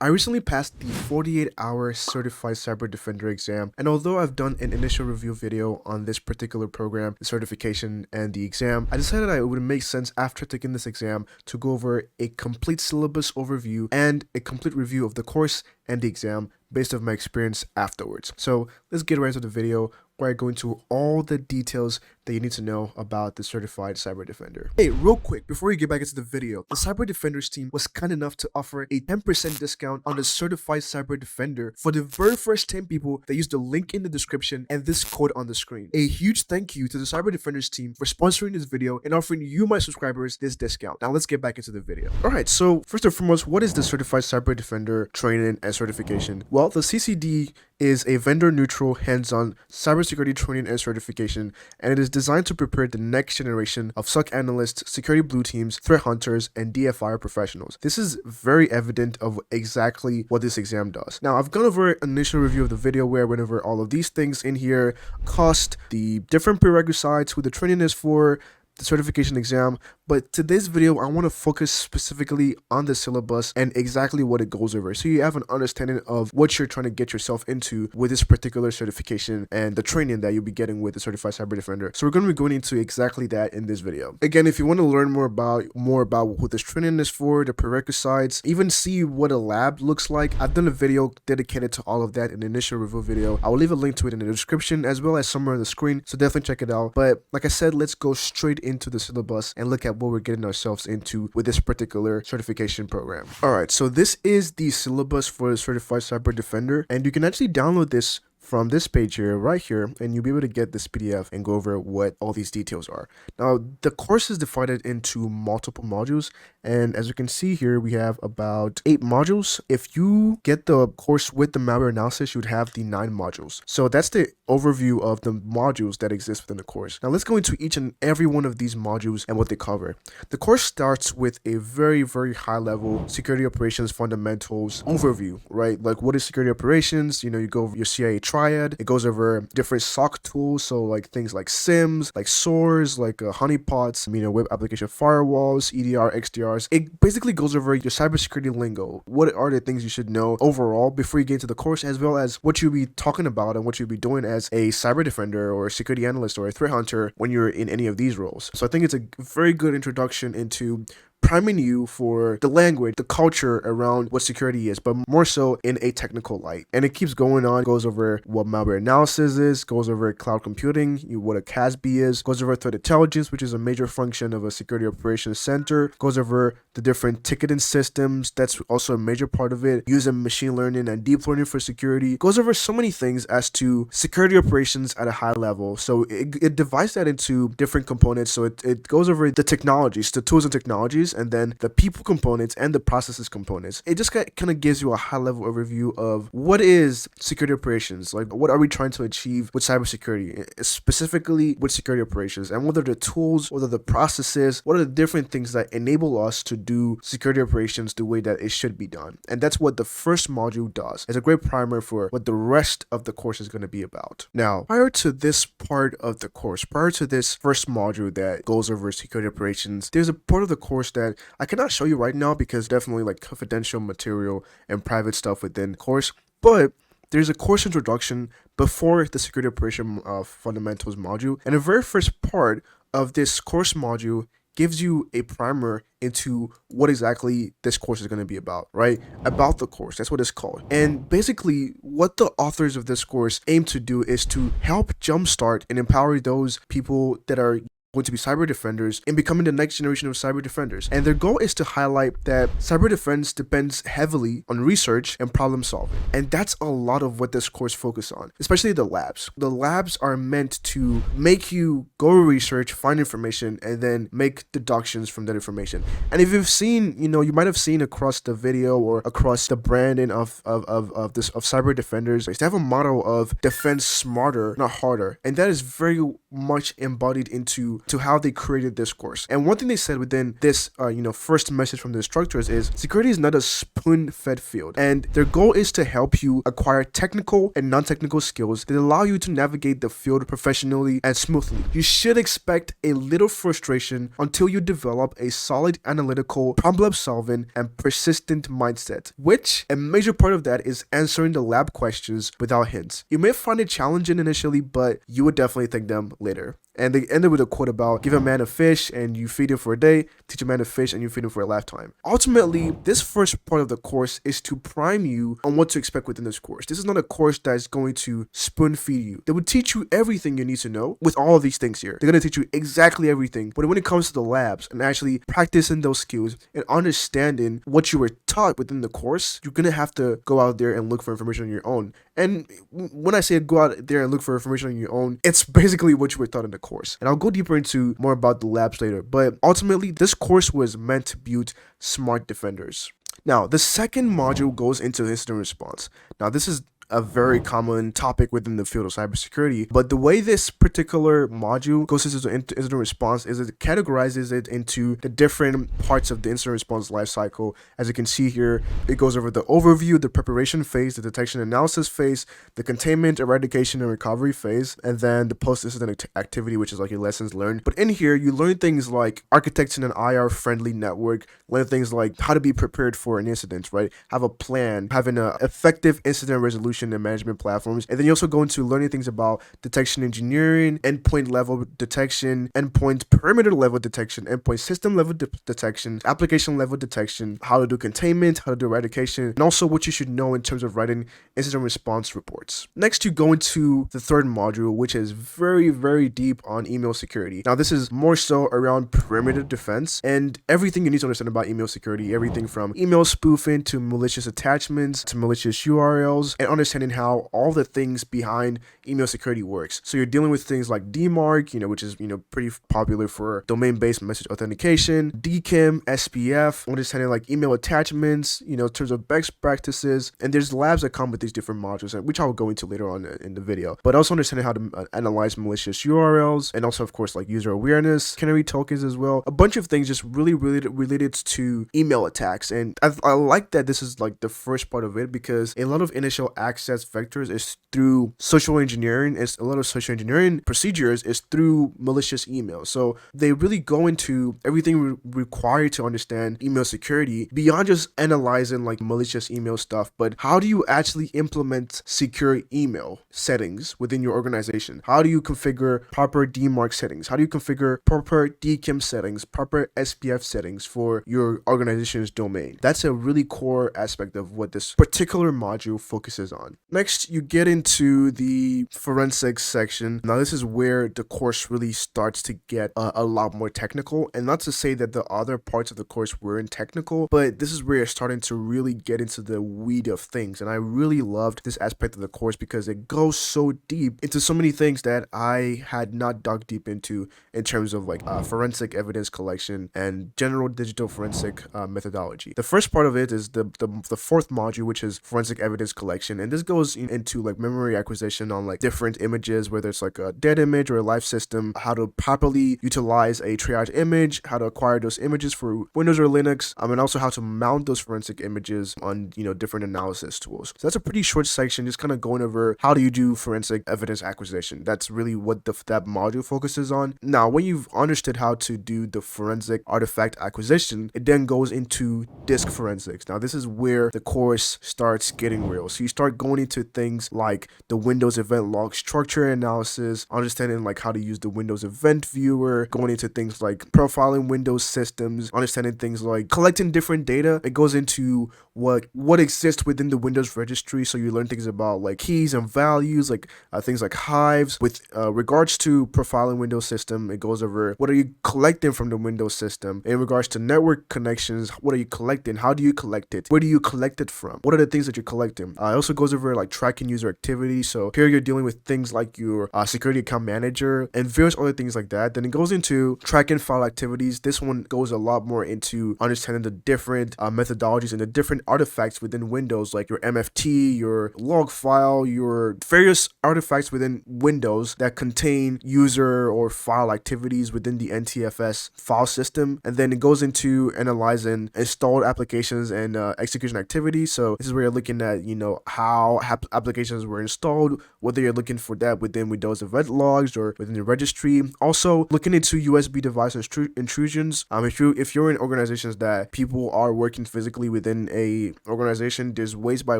I recently passed the 48-hour Certified Cyber Defender exam, and although I've done an initial review video on this particular program, the certification and the exam, I decided that it would make sense after taking this exam to go over a complete syllabus overview and a complete review of the course and the exam based on my experience afterwards. So let's get right into the video where I go into all the details that you need to know about the Certified Cyber Defender. Hey, real quick, before we get back into the video, the Cyber Defenders team was kind enough to offer a 10% discount on the Certified Cyber Defender for the very first 10 people that use the link in the description and this code on the screen. A huge thank you to the Cyber Defenders team for sponsoring this video and offering you, my subscribers, this discount. Now let's get back into the video. Alright, so first and foremost, what is the Certified Cyber Defender training and certification? Well, the CCD is a vendor-neutral, hands-on cybersecurity training and certification, and it is designed to prepare the next generation of SOC analysts, security blue teams, threat hunters, and DFI professionals. This is very evident of exactly what this exam does. Now, I've gone over an initial review of the video where I went over all of these things in here, cost, the different prerequisites, who the training is for, the certification exam, but today's video I want to focus specifically on the syllabus and exactly what it goes over, so you have an understanding of what you're trying to get yourself into with this particular certification and the training that you'll be getting with the Certified Cyber Defender. So we're going to be going into exactly that in this video. Again, if you want to learn more about what this training is for, the prerequisites, even see what a lab looks like, I've done a video dedicated to all of that in the initial review video. I will leave a link to it in the description as well as somewhere on the screen, so definitely check it out. But like I said, let's go straight into the syllabus and look at what we're getting ourselves into with this particular certification program. Alright, so this is the syllabus for the Certified Cyber Defender, and you can actually download this from this page here, right here, and you'll be able to get this PDF and go over what all these details are. Now, the course is divided into multiple modules, and as you can see here, we have about 8 modules. If you get the course with the malware analysis, you would have the 9 modules. So that's the overview of the modules that exist within the course. Now, let's go into each and every one of these modules and what they cover. The course starts with a very, very high level security operations fundamentals overview, right? Like, what is security operations? You know, you go over your CIA triad. It goes over different SOC tools, so like things like SIMs, like SOARs, like honeypots, web application firewalls, EDR, XDRs. It basically goes over your cybersecurity lingo. What are the things you should know overall before you get into the course, as well as what you'll be talking about and what you'll be doing as a cyber defender or a security analyst or a threat hunter when you're in any of these roles. So I think it's a very good introduction into priming you for the language, the culture around what security is, but more so in a technical light. And it keeps going on, goes over what malware analysis is, goes over cloud computing, what a CASB is, goes over threat intelligence, which is a major function of a security operations center, goes over the different ticketing systems, that's also a major part of it, using machine learning and deep learning for security, goes over so many things as to security operations at a high level. So it divides that into different components. So it goes over the technologies, the tools and technologies, and then the people components and the processes components. It just kind of gives you a high level overview of what is security operations, like what are we trying to achieve with cybersecurity, specifically with security operations, and what are the tools, what are the processes, what are the different things that enable us to do security operations the way that it should be done. And that's what the first module does. It's a great primer for what the rest of the course is going to be about. Now, prior to this part of the course, prior to this first module that goes over security operations, there's a part of the course that I cannot show you right now because definitely like confidential material and private stuff within the course, but there's a course introduction before the security operation fundamentals module, and the very first part of this course module gives you a primer into what exactly this course is going to be about, right? About the course, that's what it's called. And basically what the authors of this course aim to do is to help jumpstart and empower those people that are going to be cyber defenders in becoming the next generation of cyber defenders. And their goal is to highlight that cyber defense depends heavily on research and problem solving. And that's a lot of what this course focuses on, especially the labs. The labs are meant to make you go research, find information, and then make deductions from that information. And if you've seen, you might have seen across the video or across the branding of cyber defenders, they have a motto of defense smarter, not harder. And that is very much embodied into to how they created this course. And one thing they said within this, first message from the instructors is security is not a spoon-fed field, and their goal is to help you acquire technical and non-technical skills that allow you to navigate the field professionally and smoothly. You should expect a little frustration until you develop a solid analytical, problem-solving, and persistent mindset, which a major part of that is answering the lab questions without hints. You may find it challenging initially, but you would definitely thank them later. And they ended with a quote about, give a man a fish and you feed him for a day, teach a man to fish and you feed him for a lifetime. Ultimately, this first part of the course is to prime you on what to expect within this course. This is not a course that is going to spoon feed you. They would teach you everything you need to know with all of these things here. They're going to teach you exactly everything. But when it comes to the labs and actually practicing those skills and understanding what you were taught within the course, you're going to have to go out there and look for information on your own. And when I say go out there and look for information on your own, it's basically what you were taught in the course. And I'll go deeper into more about the labs later. But ultimately, this course was meant to build smart defenders. Now, the second module goes into incident response. Now, this is a very common topic within the field of cybersecurity, but the way this particular module goes into incident response is it categorizes it into the different parts of the incident response lifecycle. As you can see here, it goes over the overview, the preparation phase, the detection analysis phase, the containment, eradication, and recovery phase, and then the post-incident activity, which is like your lessons learned. But in here, you learn things like architecting an IR-friendly network, learn things like how to be prepared for an incident, right? Have a plan, having an effective incident resolution and management platforms. And then you also go into learning things about detection engineering, endpoint level detection, endpoint perimeter level detection, endpoint system level detection, application level detection, how to do containment, how to do eradication, and also what you should know in terms of writing incident response reports. Next, you go into the third module, which is very, very deep on email security. Now, this is more so around perimeter defense and everything you need to understand about email security, everything from email spoofing to malicious attachments to malicious URLs, and understanding how all the things behind email security works. So you're dealing with things like DMARC, which is, pretty popular for domain-based message authentication, DKIM, SPF, understanding like email attachments, in terms of best practices. And there's labs that come with these different modules, which I'll go into later on in the video. But also understanding how to analyze malicious URLs, and also, of course, like user awareness, canary tokens as well. A bunch of things just really related to email attacks. And I like that this is like the first part of it, because a lot of initial access vectors is through social engineering. A lot of social engineering procedures is through malicious email. So they really go into everything required to understand email security beyond just analyzing like malicious email stuff, but how do you actually implement secure email settings within your organization? How do you configure proper DMARC settings? How do you configure proper DKIM settings, proper SPF settings for your organization's domain? That's a really core aspect of what this particular module focuses on. Next, you get into the forensics section. Now, this is where the course really starts to get a lot more technical, and not to say that the other parts of the course weren't technical, but this is where you're starting to really get into the weed of things. And I really loved this aspect of the course because it goes so deep into so many things that I had not dug deep into in terms of like forensic evidence collection and general digital forensic methodology. The first part of it is the fourth module, which is forensic evidence collection, and this goes into like memory acquisition on like different images, whether it's like a dead image or a live system, how to properly utilize a triage image, how to acquire those images for Windows or Linux, and also how to mount those forensic images on different analysis tools. So that's a pretty short section, just kind of going over how do you do forensic evidence acquisition. That's really what that module focuses on. Now, when you've understood how to do the forensic artifact acquisition, it then goes into disk forensics. Now, this is where the course starts getting real. So you start going into things like the Windows event log structure analysis, understanding like how to use the Windows event viewer, going into things like profiling Windows systems, understanding things like collecting different data. It goes into what exists within the Windows registry. So you learn things about like keys and values, like things like hives. With regards to profiling Windows system, it goes over what are you collecting from the Windows system. In regards to network connections, what are you collecting? How do you collect it? Where do you collect it from? What are the things that you're collecting? It also goes over like tracking user activity. So here you're dealing with things like your security account manager and various other things like that. Then it goes into tracking file activities. This one goes a lot more into understanding the different methodologies and the different artifacts within Windows, like your MFT, your log file, your various artifacts within Windows that contain user or file activities within the NTFS file system. And then it goes into analyzing installed applications and execution activity. So this is where you're looking at, how applications were installed, whether you're looking for that within Windows event logs or within the registry. Also looking into USB device intrusions. If you're in organizations that people are working physically within a organization, there's ways by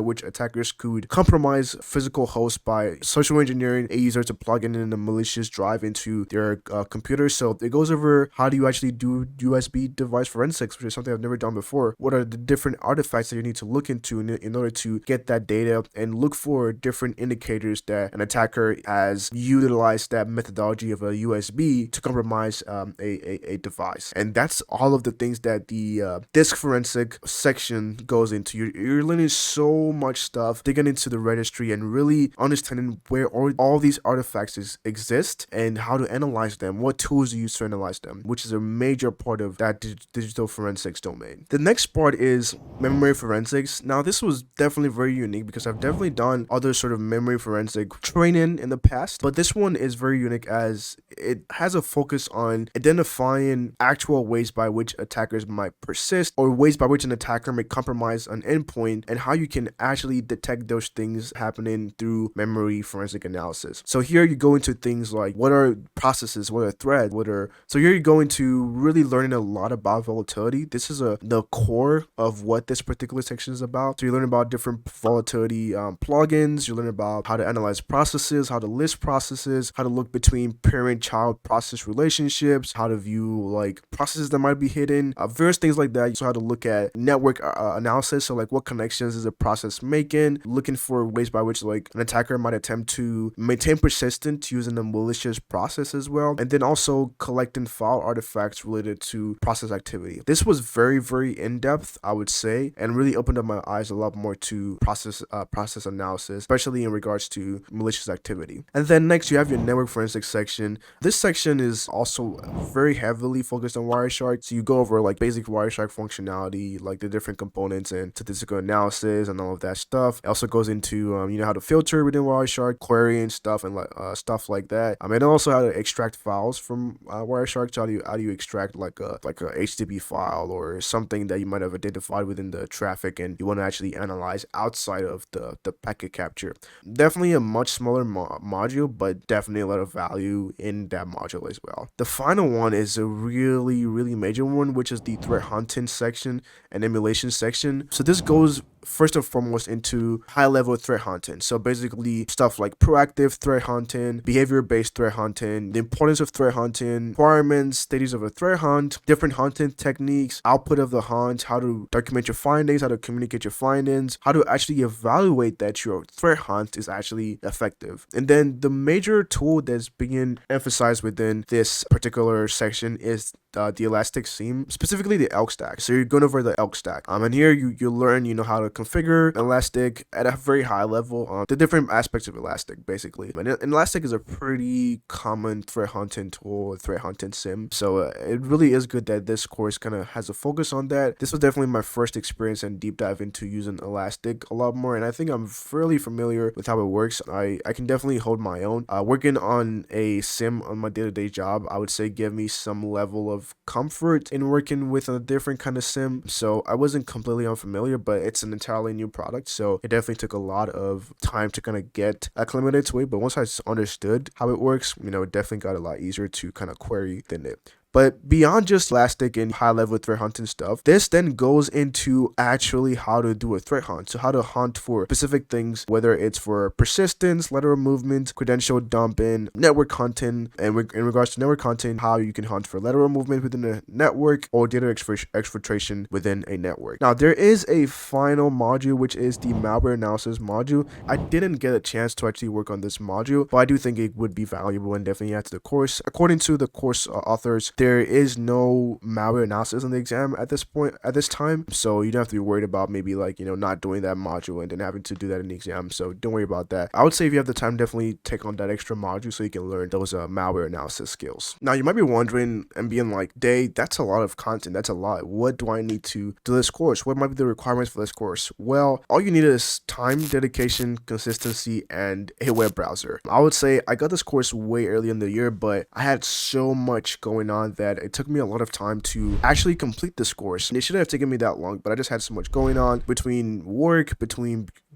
which attackers could compromise physical hosts by social engineering a user to plug in a malicious drive into their computer. So it goes over how do you actually do USB device forensics, which is something I've never done before. What are the different artifacts that you need to look into in order to get that data, and look for different indicators that an attacker has utilized that methodology of a USB to compromise a device. And that's all of the things that the disk forensic section goes into. You're learning so much stuff, digging into the registry and really understanding where all these artifacts exist and how to analyze them, what tools you use to analyze them, which is a major part of that digital forensics domain. The next part is memory forensics. Now this was definitely very unique because I've definitely done other sort of memory forensic training in the past, but this one is very unique as it has a focus on identifying actual ways by which attackers might persist, or ways by which an attacker may compromise an endpoint, and how you can actually detect those things happening through memory forensic analysis. So here you go into things like what are processes, what are threads, so here you go into really learning a lot about volatility. This is the core of what this particular section is about. So you learn about different volatility plugins, you learn about how to analyze processes, how to list processes, how to look between parent-child process relationships, how to view like processes that might be hidden, various things like that. So how to look at network analysis, so like what connections is a process making, looking for ways by which like an attacker might attempt to maintain persistence using a malicious process as well, and then also collecting file artifacts related to process activity. This was very, very in-depth, I would say, and really opened up my eyes a lot more to process analysis, especially in regards to malicious activity. And then next you have your network forensics section. This section is also very heavily focused on Wireshark. So you go over like basic Wireshark functionality, like the different components and statistical analysis and all of that stuff. It also goes into how to filter within Wireshark, query and stuff, and stuff like that. And also how to extract files from Wireshark. So how do you extract like a HTTP file or something that you might have identified within the traffic and you want to actually analyze outside of the packet capture. Definitely a much smaller module, but definitely a lot of value in that module as well. The final one is a really, really major one, which is the threat hunting section and emulation section. So this goes first and foremost into high-level threat hunting. So basically stuff like proactive threat hunting, behavior-based threat hunting, the importance of threat hunting, requirements, stages of a threat hunt, different hunting techniques, output of the hunt, how to document your findings, how to communicate your findings, how to actually evaluate that your threat hunt is actually effective. And then the major tool that's being emphasized within this particular section is the elastic seam, specifically the elk stack. So you're going over the elk stack, and here you learn how to configure elastic at a very high level, the different aspects of elastic basically. But elastic is a pretty common threat hunting tool, threat hunting sim, so it really is good that this course kind of has a focus on that. This was definitely my first experience and deep dive into using elastic a lot more, and I think I'm fairly familiar with how it works. I can definitely hold my own. Working on a sim on my day-to-day job, I would say give me some level of comfort in working with a different kind of sim, so I wasn't completely unfamiliar, but it's an entirely new product, so it definitely took a lot of time to kind of get acclimated to it. But once I understood how it works, it definitely got a lot easier to kind of query than it. But beyond just elastic and high-level threat hunting stuff, this then goes into actually how to do a threat hunt. So how to hunt for specific things, whether it's for persistence, lateral movement, credential dumping, network hunting, and in regards to network hunting, how you can hunt for lateral movement within a network or data exfiltration within a network. Now, there is a final module, which is the malware analysis module. I didn't get a chance to actually work on this module, but I do think it would be valuable and definitely add to the course. According to the course authors, there there is no malware analysis in the exam at this time, so you don't have to be worried about maybe like, not doing that module and then having to do that in the exam. So don't worry about that. I would say if you have the time, definitely take on that extra module so you can learn those malware analysis skills. Now you might be wondering and being like, Day, that's a lot of content, that's a lot. What do I need to do this course? What might be the requirements for this course? Well, all you need is time, dedication, consistency, and a web browser. I would say I got this course way early in the year, but I had so much going on that it took me a lot of time to actually complete this course. And it shouldn't have taken me that long, but I just had so much going on between work,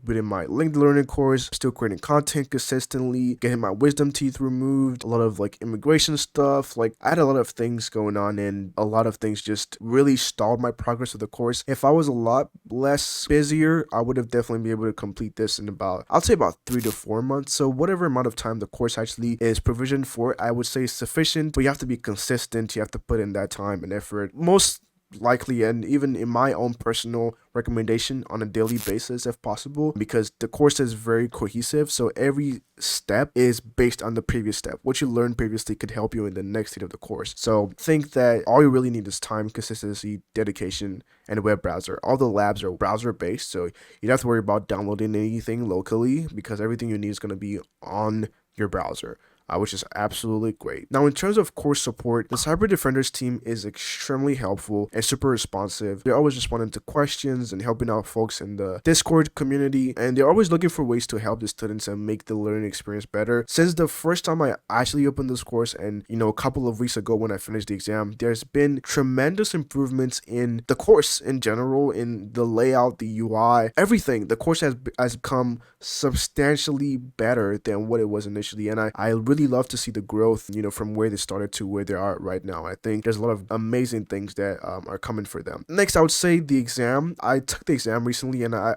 within my linked learning course, still creating content consistently, getting my wisdom teeth removed, a lot of like immigration stuff. Like I had a lot of things going on and a lot of things just really stalled my progress of the course. If I was a lot less busier, I would have definitely been able to complete this in I'll say about 3 to 4 months. So whatever amount of time the course actually is provisioned for, I would say is sufficient, but you have to be consistent. You have to put in that time and effort. Most likely, and even in my own personal recommendation, on a daily basis if possible, because the course is very cohesive, so every step is based on the previous step. What you learned previously could help you in the next state of the course. So think that all you really need is time, consistency, dedication, and a web browser. All the labs are browser based, so you don't have to worry about downloading anything locally because everything you need is going to be on your browser. Which is absolutely great. Now, in terms of course support, the Cyber Defenders team is extremely helpful and super responsive. They're always responding to questions and helping out folks in the Discord community, and they're always looking for ways to help the students and make the learning experience better. Since the first time I actually opened this course and, a couple of weeks ago when I finished the exam, there's been tremendous improvements in the course in general, in the layout, the UI, everything. The course has become substantially better than what it was initially, and I really love to see the growth, from where they started to where they are right now. I think there's a lot of amazing things that are coming for them. Next, I would say the exam. I took the exam recently, and I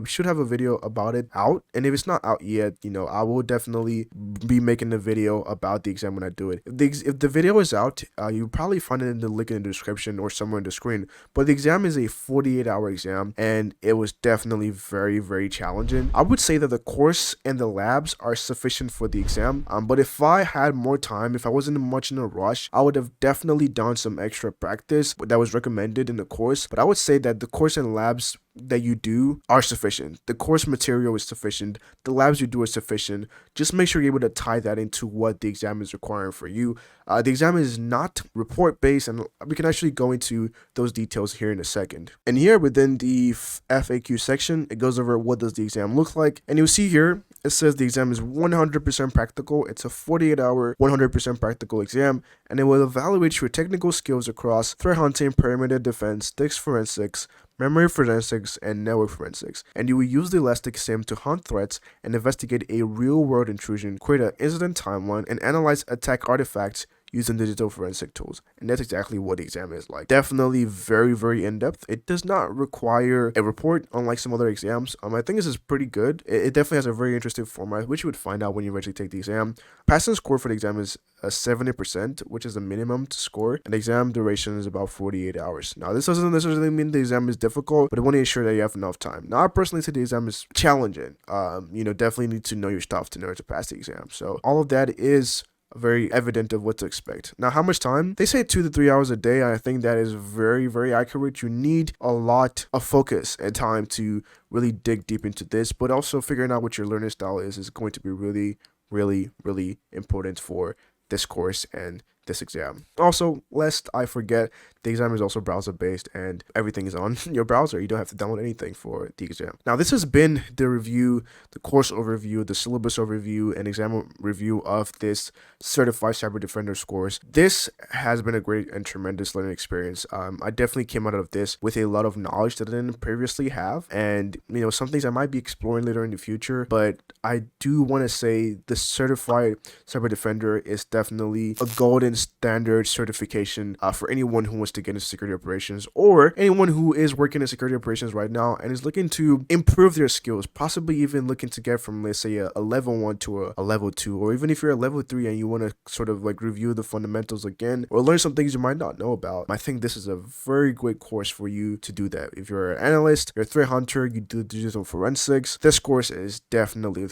should have a video about it out. And if it's not out yet, I will definitely be making a video about the exam when I do it. If the video is out, you'll probably find it in the link in the description or somewhere in the screen. But the exam is a 48-hour exam, and it was definitely very, very challenging. I would say that the course and the labs are sufficient for the exam, but if I had more time, if I wasn't much in a rush, I would have definitely done some extra practice that was recommended in the course. But I would say that the course and labs that you do are sufficient. The course material is sufficient. The labs you do are sufficient. Just make sure you're able to tie that into what the exam is requiring for you. The exam is not report based, and we can actually go into those details here in a second. And here within the FAQ section, it goes over what does the exam look like. And you'll see here, it says the exam is 100% practical. It's a 48-hour, 100% practical exam, and it will evaluate your technical skills across threat hunting, perimeter defense, disk forensics, memory forensics, and network forensics. And you will use the Elastic SIM to hunt threats and investigate a real-world intrusion, create an incident timeline, and analyze attack artifacts using digital forensic tools. And that's exactly what the exam is like. Definitely very, very in-depth. It does not require a report, unlike some other exams. I think this is pretty good. It definitely has a very interesting format, which you would find out when you eventually take the exam. Passing score for the exam is 70%, which is the minimum to score, and the exam duration is about 48 hours. Now, this doesn't necessarily mean the exam is difficult, but I want to ensure that you have enough time. Now, I personally say the exam is challenging. Definitely need to know your stuff in order to pass the exam. So all of that is very evident of what to expect. Now, how much time? They say 2 to 3 hours a day. I think that is very, very accurate. You need a lot of focus and time to really dig deep into this, but also figuring out what your learning style is going to be really, really, really important for this course and this exam. Also, lest I forget, the exam is also browser based and everything is on your browser. You don't have to download anything for the exam. Now, this has been the review, the course overview, the syllabus overview, and exam review of this Certified Cyber Defender course. This has been a great and tremendous learning experience. I definitely came out of this with a lot of knowledge that I didn't previously have, and some things I might be exploring later in the future, but I do want to say the Certified Cyber Defender is definitely a golden standard certification for anyone who wants to get into security operations, or anyone who is working in security operations right now and is looking to improve their skills, possibly even looking to get from, let's say, a level 1 to a level 2, or even if you're a level 3 and you want to sort of like review the fundamentals again or learn some things you might not know about. I think this is a very great course for you to do that. If you're an analyst, you're a threat hunter, you do digital forensics, this course is definitely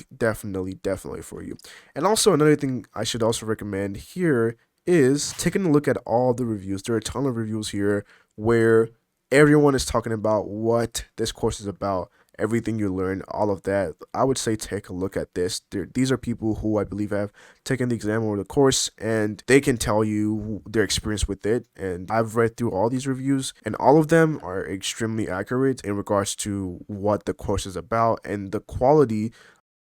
for you. And also, another thing I should also recommend here is taking a look at all the reviews. There are a ton of reviews here where everyone is talking about what this course is about, everything you learn, all of that. I would say take a look at this. These are people who I believe have taken the exam or the course, and they can tell you their experience with it. And I've read through all these reviews, and all of them are extremely accurate in regards to what the course is about and the quality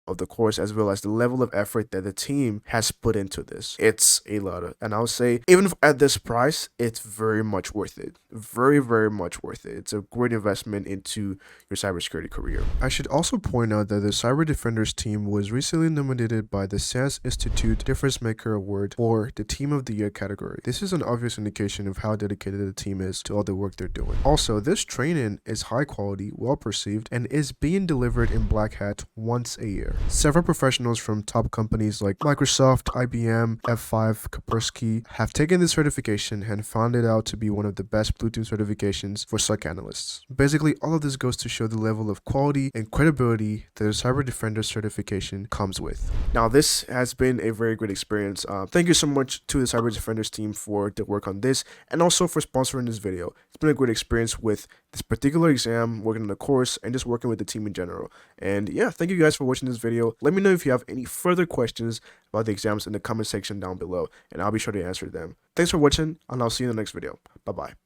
of the course, as well as the level of effort that the team has put into this. It's a lot of, and I'll say, even at this price, it's very much worth it. Very, very much worth it. It's a great investment into your cybersecurity career. I should also point out that the Cyber Defenders team was recently nominated by the SANS Institute Difference Maker Award for the Team of the Year category. This is an obvious indication of how dedicated the team is to all the work they're doing. Also, this training is high quality, well perceived, and is being delivered in Black Hat once a year. Several professionals from top companies like Microsoft, IBM, F5, Kaspersky have taken this certification and found it out to be one of the best Bluetooth certifications for SOC analysts. Basically, all of this goes to show the level of quality and credibility that the Cyber Defender certification comes with. Now, this has been a very great experience. Thank you so much to the Cyber Defenders team for the work on this, and also for sponsoring this video. It's been a great experience with this particular exam, working on the course, and just working with the team in general. And yeah, thank you guys for watching this video. Let me know if you have any further questions about the exams in the comment section down below, and I'll be sure to answer them. Thanks for watching, and I'll see you in the next video. Bye-bye.